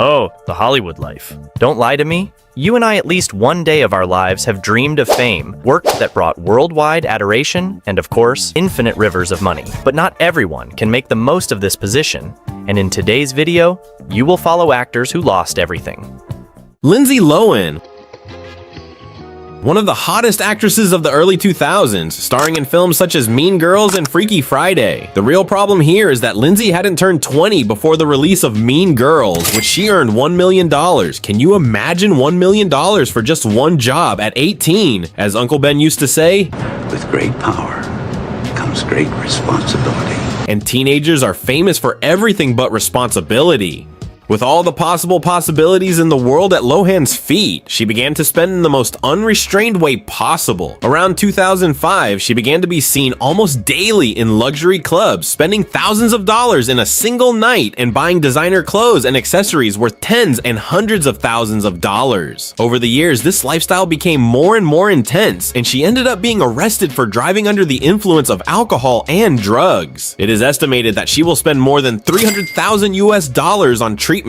Oh, the Hollywood life. Don't lie to me. You and I at least one day of our lives have dreamed of fame, work that brought worldwide adoration, and of course, infinite rivers of money. But not everyone can make the most of this position, and in today's video, you will follow actors who lost everything. Lindsay Lohan, one of the hottest actresses of the early 2000s, starring in films such as Mean Girls and Freaky Friday. The real problem here is that Lindsay hadn't turned 20 before the release of Mean Girls, which she earned $1 million. Can you imagine $1 million for just one job at 18? As Uncle Ben used to say, "With great power comes great responsibility." And teenagers are famous for everything but responsibility. With all the possible possibilities in the world at Lohan's feet, she began to spend in the most unrestrained way possible. Around 2005, she began to be seen almost daily in luxury clubs, spending thousands of dollars in a single night and buying designer clothes and accessories worth tens and hundreds of thousands of dollars. Over the years, this lifestyle became more and more intense, and she ended up being arrested for driving under the influence of alcohol and drugs. It is estimated that she will spend more than $300,000 US on treatment,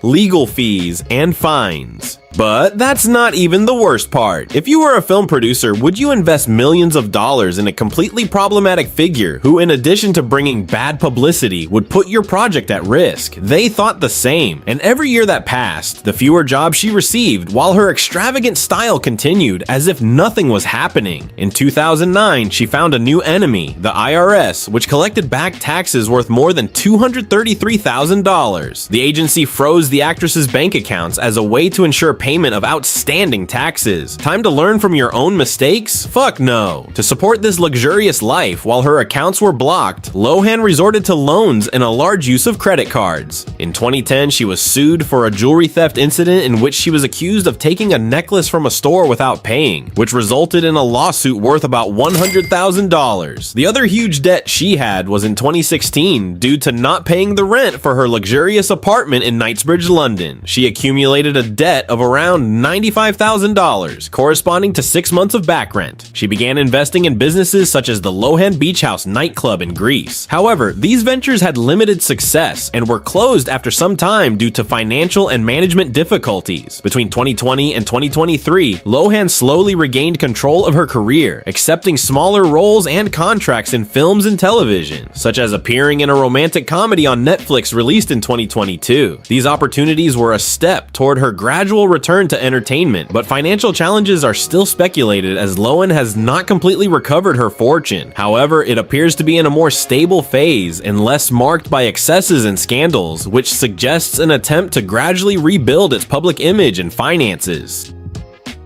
legal fees, and fines. But that's not even the worst part. If you were a film producer, would you invest millions of dollars in a completely problematic figure who, in addition to bringing bad publicity, would put your project at risk? They thought the same, and every year that passed, the fewer jobs she received, while her extravagant style continued as if nothing was happening. In 2009, she found a new enemy, the IRS, which collected back taxes worth more than $233,000. The agency froze the actress's bank accounts as a way to ensure payment of outstanding taxes. Time to learn from your own mistakes? Fuck no. To support this luxurious life while her accounts were blocked, Lohan resorted to loans and a large use of credit cards. In 2010, she was sued for a jewelry theft incident in which she was accused of taking a necklace from a store without paying, which resulted in a lawsuit worth about $100,000. The other huge debt she had was in 2016 due to not paying the rent for her luxurious apartment in Knightsbridge, London. She accumulated a debt of around $95,000, corresponding to 6 months of back rent. She began investing in businesses such as the Lohan Beach House nightclub in Greece. However, these ventures had limited success and were closed after some time due to financial and management difficulties. Between 2020 and 2023, Lohan slowly regained control of her career, accepting smaller roles and contracts in films and television, such as appearing in a romantic comedy on Netflix released in 2022. These opportunities were a step toward her gradual return to entertainment, but financial challenges are still speculated as Lohan has not completely recovered her fortune. However, it appears to be in a more stable phase and less marked by excesses and scandals, which suggests an attempt to gradually rebuild its public image and finances.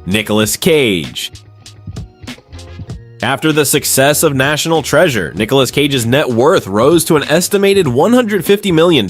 Nicolas Cage. After the success of National Treasure, Nicolas Cage's net worth rose to an estimated $150 million,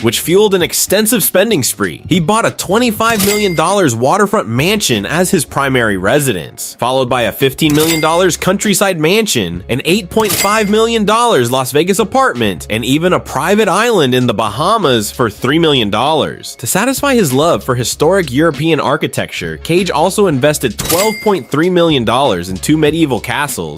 which fueled an extensive spending spree. He bought a $25 million waterfront mansion as his primary residence, followed by a $15 million countryside mansion, an $8.5 million Las Vegas apartment, and even a private island in the Bahamas for $3 million. To satisfy his love for historic European architecture, Cage also invested $12.3 million in two medieval castles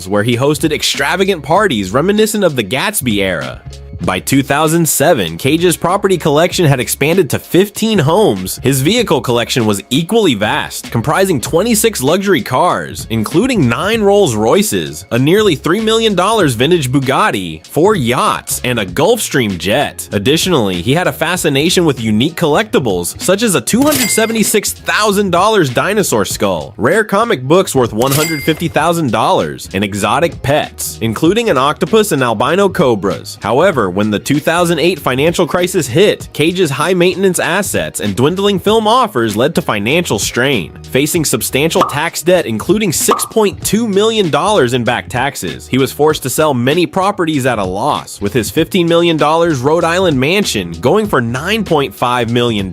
where he hosted extravagant parties reminiscent of the Gatsby era. By 2007, Cage's property collection had expanded to 15 homes. His vehicle collection was equally vast, comprising 26 luxury cars, including 9 Rolls-Royces, a nearly $3 million vintage Bugatti, 4 yachts, and a Gulfstream jet. Additionally, he had a fascination with unique collectibles, such as a $276,000 dinosaur skull, rare comic books worth $150,000, and exotic pets, including an octopus and albino cobras. However, when the 2008 financial crisis hit, Cage's high-maintenance assets and dwindling film offers led to financial strain. Facing substantial tax debt, including $6.2 million in back taxes, he was forced to sell many properties at a loss, with his $15 million Rhode Island mansion going for $9.5 million.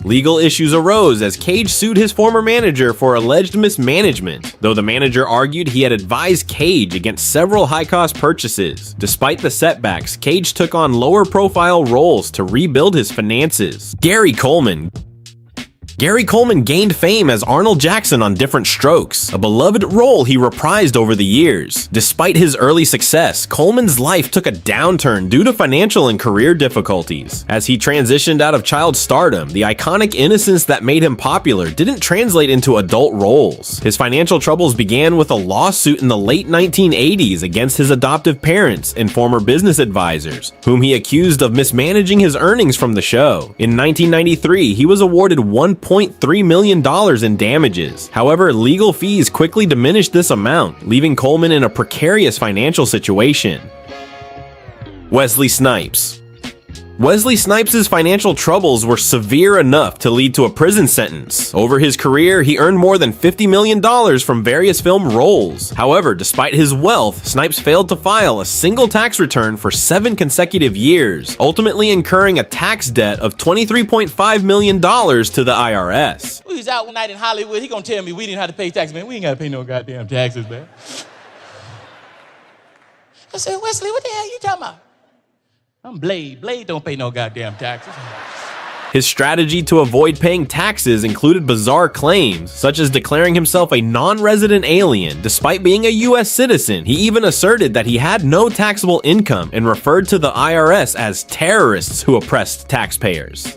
Legal issues arose as Cage sued his former manager for alleged mismanagement, though the manager argued he had advised Cage against several high-cost purchases. Despite the setbacks, Cage took on lower-profile roles to rebuild his finances. Gary Coleman. Gary Coleman gained fame as Arnold Jackson on Different Strokes, a beloved role he reprised over the years. Despite his early success, Coleman's life took a downturn due to financial and career difficulties. As he transitioned out of child stardom, the iconic innocence that made him popular didn't translate into adult roles. His financial troubles began with a lawsuit in the late 1980s against his adoptive parents and former business advisors, whom he accused of mismanaging his earnings from the show. In 1993, he was awarded $1.3 million in damages. However, legal fees quickly diminished this amount, leaving Coleman in a precarious financial situation. Wesley Snipes. Wesley Snipes' financial troubles were severe enough to lead to a prison sentence. Over his career, he earned more than $50 million from various film roles. However, despite his wealth, Snipes failed to file a single tax return for 7 consecutive years, ultimately incurring a tax debt of $23.5 million to the IRS. We was out one night in Hollywood, he gonna tell me we didn't have to pay taxes. Man, we ain't gotta pay no goddamn taxes, man. I said, Wesley, what the hell you talking about? I'm Blade. Blade don't pay no goddamn taxes. His strategy to avoid paying taxes included bizarre claims, such as declaring himself a non-resident alien despite being a US citizen. He even asserted that he had no taxable income and referred to the IRS as terrorists who oppressed taxpayers.